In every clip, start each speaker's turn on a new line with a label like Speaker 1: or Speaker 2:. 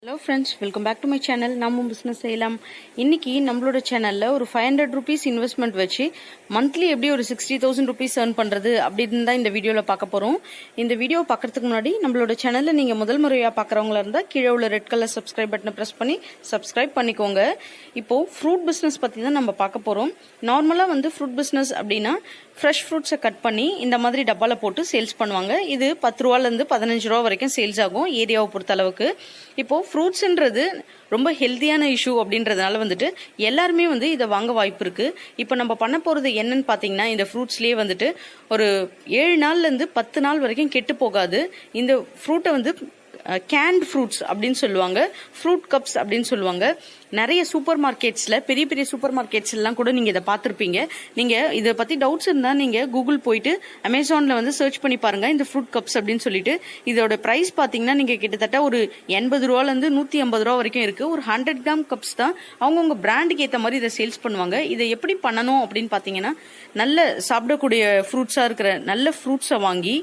Speaker 1: Hello friends, welcome back to my channel namumbusinessseiyalaam. இன்னைக்கு நம்மளோட சேனல்ல ஒரு 500 rupees இன்வெஸ்ட்மெண்ட் வச்சு மந்த்லி எப்படி ஒரு 60,000 rupees earn பண்றது அப்படின்னு தான் இந்த வீடியோல பார்க்க போறோம். இந்த வீடியோ பார்க்கறதுக்கு முன்னாடி நம்மளோட சேனல்ல நீங்க முதல் முறையா பார்க்கறவங்களா இருந்தா கீழே உள்ள ரெட் கலர் சப்ஸ்கிரைப் பட்டனை பிரஸ் பண்ணி சப்ஸ்கிரைப் பண்ணிக்கோங்க. இப்போ ஃப்ரூட் பிசினஸ் பத்தி தான் நம்ம பார்க்க போறோம். நார்மலா ஃப்ரூட் பிசினஸ் அப்படின்னா ஃப்ரெஷ் ஃப்ரூட்ஸை கட் பண்ணி இந்த மாதிரி டப்பால போட்டு சேல்ஸ் பண்ணுவாங்க. இது 10 ரூபாயிலிருந்து 15 ரூபா வரைக்கும் சேல்ஸ் ஆகும் ஏரியாவை பொறுத்த அளவுக்கு. இப்போ ஃப்ரூட்ஸ்ன்றது ரொம்ப ஹெல்த்தியான இஷ்யூ அப்படின்றதுனால எல்லாருமே இதை வாங்க வாய்ப்பு இருக்கு. இப்போ நம்ம பண்ண போறது என்னன்னு பாத்தீங்கன்னா, இந்த ஃப்ரூட்ஸ்லயே ஒரு 7 நாள்ல இருந்து 10 நாள் வரைக்கும் கெட்டு போகாது. இந்த ஃப்ரூட்டை கேண்ட் ஃப்ரூட்ஸ் அப்படின்னு சொல்லுவாங்க, ஃப்ரூட் கப்ஸ் அப்படின்னு சொல்லுவாங்க. நிறைய சூப்பர் மார்க்கெட்ஸ்ல, பெரிய பெரிய சூப்பர் மார்க்கெட்ஸ் எல்லாம் கூட நீங்க இதை பார்த்திருப்பீங்க. நீங்க இதை பத்தி டவுட்ஸ் இருந்தா நீங்க கூகுள் போயிட்டு அமேசான்ல சர்ச் பண்ணி பாருங்க, இந்த ஃப்ரூட் கப்ஸ் அப்படின்னு சொல்லிட்டு. இதோட பிரைஸ் பாத்தீங்கன்னா நீங்க கிட்டத்தட்ட ஒரு 80 ரூபால இருந்து 150 ரூபா வரைக்கும் இருக்கு. ஒரு 100 கிராம் கப்ஸ் தான். அவங்கவுங்க பிராண்டுக்கு ஏற்ற மாதிரி இதை சேல்ஸ் பண்ணுவாங்க. இதை எப்படி பண்ணணும் அப்படின்னு பாத்தீங்கன்னா, நல்ல சாப்பிடக்கூடிய ஃப்ரூட்ஸா இருக்கிற நல்ல ஃப்ரூட்ஸை வாங்கி,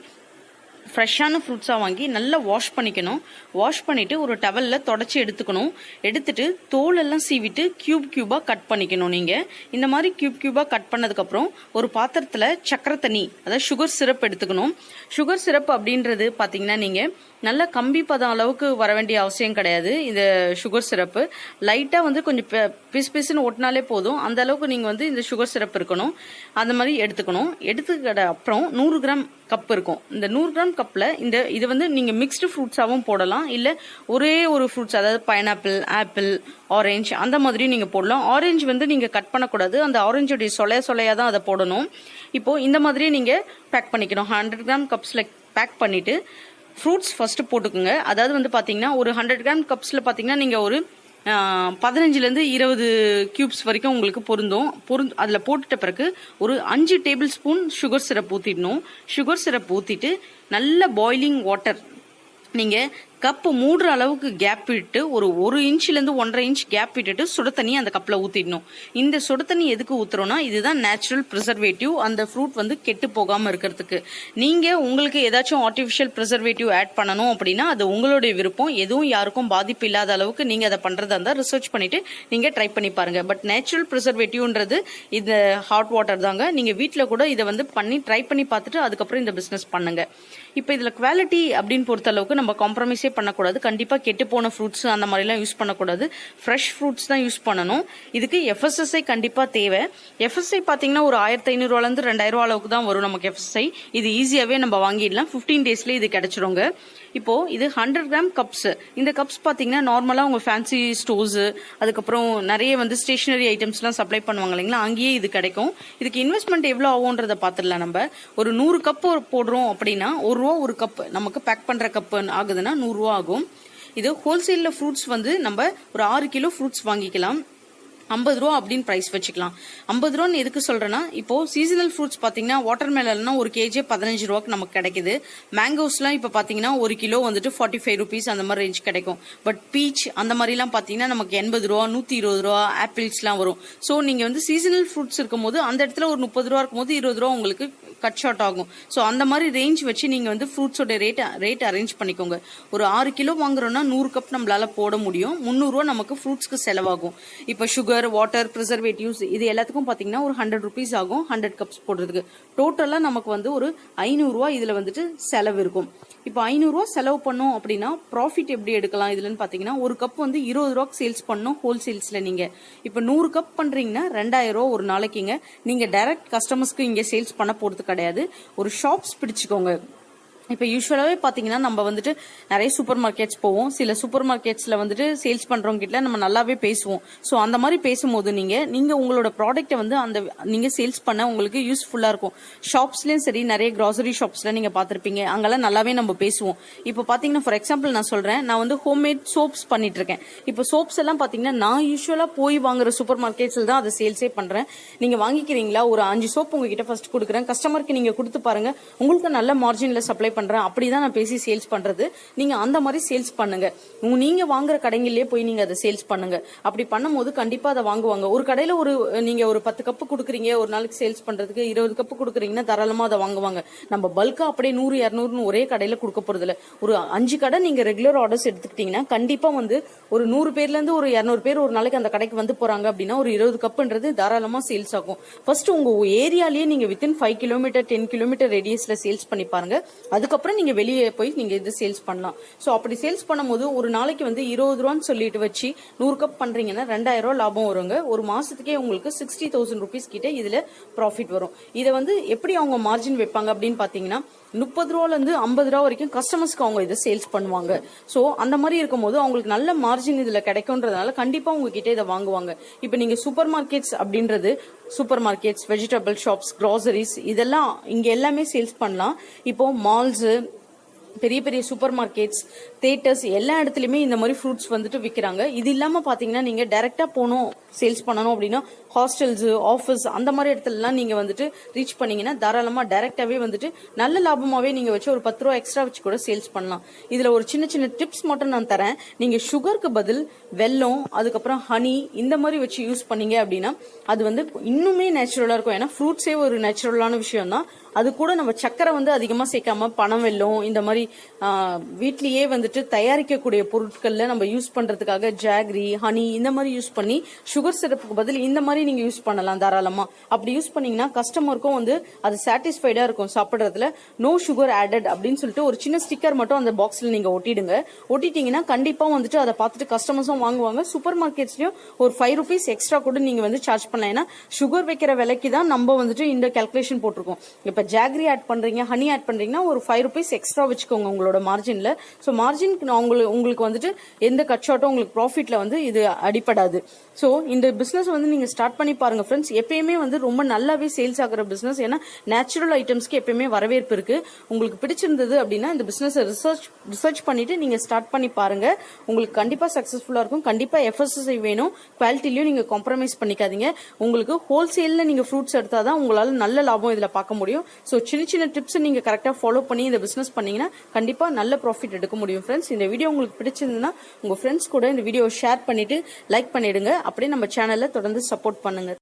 Speaker 1: ஃப்ரெஷ்ஷான ஃப்ரூட்ஸாக வாங்கி நல்லா வாஷ் பண்ணிக்கணும். வாஷ் பண்ணிட்டு ஒரு டவல்ல தொடச்சி எடுத்துக்கணும். எடுத்துட்டு தோலெல்லாம் சீவிட்டு கியூபாக கட் பண்ணிக்கணும். நீங்கள் இந்த மாதிரி கியூபாக கட் பண்ணதுக்கப்புறம் ஒரு பாத்திரத்தில் சக்கரை தண்ணி, அதாவது சுகர் சிரப் எடுத்துக்கணும். சுகர் சிரப் அப்படின்றது பார்த்தீங்கன்னா நீங்கள் நல்லா கம்பி பதம் அளவுக்கு வர வேண்டிய அவசியம் கிடையாது. இந்த சுகர் சிரப்பு லைட்டாக கொஞ்சம் பிசுன்னு ஒட்டினாலே போதும். அந்த அளவுக்கு நீங்கள் இந்த சுகர் சிரப் இருக்கணும். அந்த மாதிரி எடுத்துக்கணும். எடுத்துக்கிட்ட அப்புறம் 100 கிராம் கப் இருக்கும். இந்த 100 கிராம் கப்ல இது நீங்க மிக்ஸ்டு ஃப்ரூட்ஸாவும் போடலாம், இல்ல ஒரே ஒரு ஃப்ரூட்ஸ், அதாவது பைனாப்பிள், ஆப்பிள், ஆரஞ்சு அந்த மாதிரி நீங்க போடலாம். ஆரஞ்சு நீங்க கட் பண்ணக்கூடாது, அந்த ஆரஞ்சோடைய சொலையா தான் அதை போடணும். இப்போ இந்த மாதிரி நீங்க பேக் பண்ணிக்கணும். 100 கிராம் கப்ஸ்ல பேக் பண்ணிட்டு ஃப்ரூட்ஸ் ஃபர்ஸ்ட் போட்டுக்குங்க. அதாவது பாத்தீங்கன்னா ஒரு 100 கிராம் கப்ஸ்ல பாத்தீங்கன்னா நீங்க ஒரு 15 இருந்து 20 கியூப்ஸ் வரைக்கும் உங்களுக்கு பொருந்தும். அதுல போட்டுட்ட பிறகு ஒரு 5 டேபிள் ஸ்பூன் சுகர் சிரப் ஊத்திடணும். சுகர் சிரப் ஊத்திட்டு நல்ல பாய்லிங் வாட்டர், நீங்க கப்பு மூடுற அளவுக்கு கேப் விட்டு ஒரு இன்ச்ல இருந்து 1.5 இன்ச் கேப் விட்டுட்டு சுட தண்ணி அந்த கப்ல ஊத்திடணும். இந்த சுட தண்ணி எதுக்கு ஊத்துறோம்னா, இதுதான் நேச்சுரல் ப்ரிசர்வேட்டிவ், அந்த ஃப்ரூட் கெட்டு போகாம இருக்கிறதுக்கு. நீங்க உங்களுக்கு ஏதாச்சும் ஆர்டிபிஷியல் ப்ரிசர்வேட்டிவ் ஆட் பண்ணணும் அப்படின்னா அது உங்களுடைய விருப்பம். எதுவும் யாருக்கும் பாதிப்பு இல்லாத அளவுக்கு நீங்க அதை பண்றதா இருந்தா ரிசர்ச் பண்ணிட்டு நீங்க ட்ரை பண்ணி பாருங்க. பட் நேச்சுரல் ப்ரிசர்வேட்டிவ்ன்றது இந்த ஹாட் வாட்டர் தாங்க. நீங்க வீட்டுல கூட இதை பண்ணி ட்ரை பண்ணி பார்த்துட்டு அதுக்கப்புறம் இந்த பிசினஸ் பண்ணுங்க. இப்ப இதுல குவாலிட்டி அப்படின்னு பொறுத்த அளவுக்கு நம்ம காம்ப்ரமைஸே பண்ணக்கூடாது. கண்டிப்பா கெட்டு போன ஃப்ரூட்ஸ் அந்த மாதிரி எல்லாம் யூஸ் பண்ணக்கூடாது. ஃப்ரெஷ் ஃப்ரூட்ஸ் தான் யூஸ் பண்ணணும். இதுக்கு FSSAI கண்டிப்பா தேவை. FSSAI பாத்தீங்கன்னா ஒரு 1500 ரூபால இருந்து 2000 ரூபா அளவுக்கு தான் வரும் நமக்கு FSSAI. இது ஈஸியாவே நம்ம வாங்கிடலாம். 15 டேஸ்ல இது கிடைச்சிருங்க. இப்போ இது 100 கிராம் கப்ஸ். இந்த கப்ஸ் பாத்தீங்கன்னா நார்மலா உங்க ஃபேன்சி ஸ்டோர்ஸ், அதுக்கப்புறம் நிறைய ஸ்டேஷனரி ஐட்டம்ஸ் எல்லாம் சப்ளை பண்ணுவாங்க இல்லைங்களா, அங்கேயே இது கிடைக்கும். இதுக்கு இன்வெஸ்ட்மெண்ட் எவ்வளவு ஆகும்ன்றத பாத்துடலாம். நம்ம ஒரு 100 கப் போடுறோம் அப்படின்னா 1 ரூபா ஒரு கப், நமக்கு பேக் பண்ற கப் ஆகுதுன்னா 100 ரூபா ஆகும். இது ஹோல்சேல்ல ஃப்ரூட்ஸ் நம்ம ஒரு 6 கிலோ ஃப்ரூட்ஸ் வாங்கிக்கலாம். 50 ரூபா அப்படின்னு பிரைஸ் வச்சுக்கலாம். 50 ரூபான்னு எதுக்கு சொல்றேன்னா, இப்போ சீசனல் ஃப்ரூட்ஸ் பாத்தீங்கன்னா வாட்டர் மெலன்னா ஒரு கேஜி 15 ரூபாய்க்கு நமக்கு கிடைக்குது. மேங்கோஸ்லாம் இப்ப பாத்தீங்கன்னா ஒரு கிலோ 45 ருபீஸ் அந்த மாதிரி ரேஞ்ச் கிடைக்கும். பட் பீச் அந்த மாதிரி எல்லாம் பாத்தீங்கன்னா நமக்கு 80 ரூபா, 120 ரூபா ஆப்பிள்ஸ் எல்லாம் வரும். சோ நீங்க சீசனல் ஃப்ரூட்ஸ் இருக்கும் போது அந்த இடத்துல ஒரு 30 ரூபா இருக்கும் போது 20 ரூபா உங்களுக்கு கட் ஷார்ட் ஆகும். சோ அந்த மாதிரி ரேஞ்ச் வச்சு நீங்க ஃப்ரூட்ஸோட ரேட் அரேஞ்ச் பண்ணிக்கோங்க. ஒரு 6 கிலோ வாங்குறோம்னா 100 கப் நம்மளால போட முடியும். 300 ரூபா நமக்கு ஃப்ரூட்ஸ்க்கு செலவாகும். இப்ப சுகர், வாட்டர், ப்ரிசர்வேட்டிவ்ஸ் இது எல்லாத்துக்கும் பாத்தீங்கன்னா ஒரு 100 ருபீஸ் ஆகும் 100 கப்ஸ் போடுறதுக்கு. டோட்டலா நமக்கு ஒரு 500 ரூபா இதுல செலவு இருக்கும். இப்போ 500 ரூபா செலவு பண்ணோம் அப்படின்னா ப்ராஃபிட் எப்படி எடுக்கலாம் இதுலன்னு பாத்தீங்கன்னா, ஒரு கப் 20 ரூபாய்க்கு சேல்ஸ் பண்ணணும் ஹோல்சேல்ஸ்ல. நீங்க இப்ப 100 கப் பண்றீங்கன்னா 2000 ரூபா ஒரு நாளைக்குங்க. நீங்க டைரக்ட் கஸ்டமர்ஸ்க்கு இங்க சேல்ஸ் பண்ண போறது கிடையாது. ஒரு ஷாப்ஸ் பிடிச்சுக்கோங்க. இப்ப யூஸ்வலாவே பாத்தீங்கன்னா நம்ம நிறைய சூப்பர் மார்க்கெட்ஸ் போவோம். சில சூப்பர் மார்க்கெட்ஸ்ல சேல்ஸ் பண்றவங்க கிட்ட நம்ம நல்லாவே பேசுவோம். சோ அந்த மாதிரி பேசும்போது நீங்க உங்களோட ப்ராடக்ட்டை அந்த நீங்க சேல்ஸ் பண்ண உங்களுக்கு யூஸ்ஃபுல்லா இருக்கும். ஷாப்ஸ்லயும் சரி, நிறைய கிராசரி ஷாப்ஸ்ல நீங்க பாத்திருப்பீங்க, அங்கெல்லாம் நல்லாவே நம்ம பேசுவோம். இப்போ பாத்தீங்கன்னா ஃபார் எக்ஸாம்பிள் நான் சொல்றேன், நான் ஹோம்மேட் சோப்ஸ் பண்ணிட்டு இருக்கேன். இப்போ சோப்ஸ் எல்லாம் பாத்தீங்கன்னா நான் யூஸ்வலா போய் வாங்குற சூப்பர் மார்க்கெட்ஸ்ல தான் அதை சேல்ஸே பண்றேன். நீங்க வாங்கிக்கிறீங்களா? ஒரு 5 சோப் உங்ககிட்ட ஃபர்ஸ்ட் கொடுக்குறேன். கஸ்டமருக்கு நீங்க கொடுத்து பாருங்க, உங்களுக்கு நல்ல மார்ஜின்ல சப்ளை பண்றேன் அப்படிதான் நான் பேசி சேல்ஸ் பண்றது. நீங்க அந்த மாதிரி சேல்ஸ் பண்ணுங்க. நீங்க வாங்குற கடைகளிலே போய் நீங்க அதை சேல்ஸ் பண்ணுங்க. அப்படி பண்ணும்போது கண்டிப்பா அதை வாங்குவாங்க. ஒரு கடையில நீங்க ஒரு 10 கப்பு கொடுக்குறீங்க, ஒரு நாளைக்கு சேல்ஸ் பண்றதுக்கு 20 கப்பு கொடுக்குறீங்கன்னா தாராளமா அதை வாங்குவாங்க. நம்ம பல்கா அப்படியே 100 200 ஒரே கடையில கொடுக்க போறது இல்ல. ஒரு 5 கடை நீங்க ரெகுலர் ஆர்டர்ஸ் எடுத்துக்கிட்டீங்கன்னா கண்டிப்பா ஒரு 100 பேர்ல இருந்து ஒரு 200 பேர் ஒரு நாளைக்கு அந்த கடைக்கு வந்து போறாங்க அப்படின்னா ஒரு 20 கப்புன்றது தாராளமா சேல்ஸ் ஆகும். ஃபர்ஸ்ட் உங்க ஏரியாலேயே நீங்க வித்தின் 5 கிலோமீட்டர் 10 கிலோமீட்டர் ரேடியஸ்ல சேல்ஸ் பண்ணி பாருங்க. அதுக்கப்புறம் நீங்க வெளியே போய் நீங்க இது சேல்ஸ் பண்ணலாம். சோ அப்படி சேல்ஸ் பண்ணும்போது ஒரு நாளைக்கு 20 ரூபான்னு சொல்லிட்டு வச்சு 100 கப் பண்றீங்கன்னா 2000 ரூபாய் லாபம் வருங்க. ஒரு மாசத்துக்கே உங்களுக்கு 60,000 rupees கிட்ட இதுல ப்ராஃபிட் வரும். இதை எப்படி அவங்க மார்ஜின் வைப்பாங்க அப்படின்னு பாத்தீங்கன்னா 30 ரூபால இருந்து 50 ரூபா வரைக்கும் கஸ்டமர்ஸ்க்கு அவங்க இதை சேல்ஸ் பண்ணுவாங்க. சோ அந்த மாதிரி இருக்கும்போது அவங்களுக்கு நல்ல மார்ஜின் இதுல கிடைக்கும்ன்றதுனால கண்டிப்பா உங்ககிட்ட இதை வாங்குவாங்க. இப்ப நீங்க சூப்பர் மார்க்கெட்ஸ் அப்படின்றது super markets, vegetable shops, groceries இதெல்லாம் இங்க எல்லாமே சேல்ஸ் பண்ணலாம். இப்போ மால்ஸ், பெரிய பெரிய சூப்பர் மார்க்கெட்ஸ், தியேட்டர்ஸ் எல்லா இடத்துலயுமே இந்த மாதிரி ஃப்ரூட்ஸ் விக்கிறாங்க. இது இல்லாம பாத்தீங்கன்னா நீங்க டைரக்டா போனோம் சேல்ஸ் பண்ணணும் அப்படின்னா ஹாஸ்டல்ஸ், ஆஃபீஸ் அந்த மாதிரி இடத்துல எல்லாம் நீங்க ரீச் பண்ணீங்கன்னா தாராளமா டைரக்டாவே நல்ல லாபமாவே நீங்க வச்சு ஒரு 10 ரூபா எக்ஸ்ட்ரா வச்சு கூட சேல்ஸ் பண்ணலாம். இதுல ஒரு சின்ன சின்ன டிப்ஸ் மட்டும் நான் தரேன். நீங்க சுகருக்கு பதில் வெல்லம், அதுக்கப்புறம் ஹனி இந்த மாதிரி வச்சு யூஸ் பண்ணீங்க அப்படின்னா அது இன்னுமே நேச்சுரலா இருக்கும். ஏன்னா ஃப்ரூட்ஸே ஒரு நேச்சுரலான விஷயம் தான். அது கூட நம்ம சக்கரை அதிகமா சேர்க்காம பனம் வெல்லம் இந்த மாதிரி வீட்லயே தயாரிக்கக்கூடிய பொருட்கள்ல நம்ம யூஸ் பண்றதுக்காக ஜாகரி, ஹனி இந்த மாதிரி யூஸ் பண்ணி சுகர் சிரப்புக்கு பதில் இந்த மாதிரி நீங்க யூஸ் பண்ணலாம் தாராளமா. அப்படி யூஸ் பண்ணீங்கன்னா கஸ்டமருக்கும் அது சாட்டிஸ்ஃபைடா இருக்கும் சாப்பிடுறதுல. நோ சுகர் ஆடட் அப்படின்னு சொல்லிட்டு ஒரு சின்ன ஸ்டிக்கர் மட்டும் அந்த பாக்ஸ்ல நீங்க ஒட்டிடுங்க. ஒட்டிட்டீங்கன்னா கண்டிப்பா அதை பார்த்துட்டு கஸ்டமர்ஸும் வாங்குவாங்க. சூப்பர் மார்க்கெட்ஸ்லயும் ஒரு 5 rupees எக்ஸ்ட்ரா கூட நீங்க சார்ஜ் பண்ணலாம். ஏன்னா சுகர் வைக்கிற விலைக்கு தான் நம்ம இந்த கால்குலேஷன் போட்டிருக்கோம். இப்ப ஜாகரி ஆட் பண்றீங்க, ஹனி ஆட் பண்றீங்கன்னா ஒரு 5 rupees எக்ஸ்ட்ரா வச்சுக்கோங்க உங்களோட மார்ஜின்ல. சோ மார்ஜினுக்கு உங்களுக்கு எந்த கட் ஷாட்டும் உங்களுக்கு ப்ராஃபிட்ல இது அடிப்படாது. சோ இந்த பிசினஸ் நீங்க ஸ்டார்ட் பண்ணி பாருங்க ஃப்ரெண்ட்ஸ். எப்பயுமே ரொம்ப நல்லாவே சேல்ஸ் ஆகிற பிசினஸ். ஏன்னா நேச்சுரல் ஐட்டம்ஸ்க்கு எப்பயுமே வரவேற்பு இருக்கு. உங்களுக்கு பிடிச்சிருந்தது அப்படின்னா இந்த பிசினஸ் ரிசர்ச் பண்ணிட்டு நீங்க ஸ்டார்ட் பண்ணி பாருங்க. உங்களுக்கு கண்டிப்பா சக்சஸ்ஃபுல்லா இருக்கும். கண்டிப்பா FSSAI வேணும். குவாலிட்டிலயும் நீங்க காம்ப்ரமைஸ் பண்ணிக்காதீங்க. உங்களுக்கு ஹோல்சேல்ல நீங்க ஃப்ரூட்ஸ் எடுத்தாதான் உங்களால நல்ல லாபம் இதுல பார்க்க முடியும். சோ சின்ன சின்ன டிப்ஸ் நீங்க கரெக்டா ஃபாலோ பண்ணி இந்த பிசினஸ் பண்ணீங்கன்னா கண்டிப்பா நல்ல ப்ராஃபிட் எடுக்க முடியும் ஃப்ரெண்ட்ஸ். இந்த வீடியோ உங்களுக்கு பிடிச்சிருந்ததுன்னா உங்க ஃப்ரெண்ட்ஸ் கூட இந்த வீடியோ ஷேர் பண்ணிட்டு லைக் பண்ணிடுங்க. அப்படியே நம்ம சேனல்ல தொடர்ந்து சப்போர்ட் பண்ணுங்க.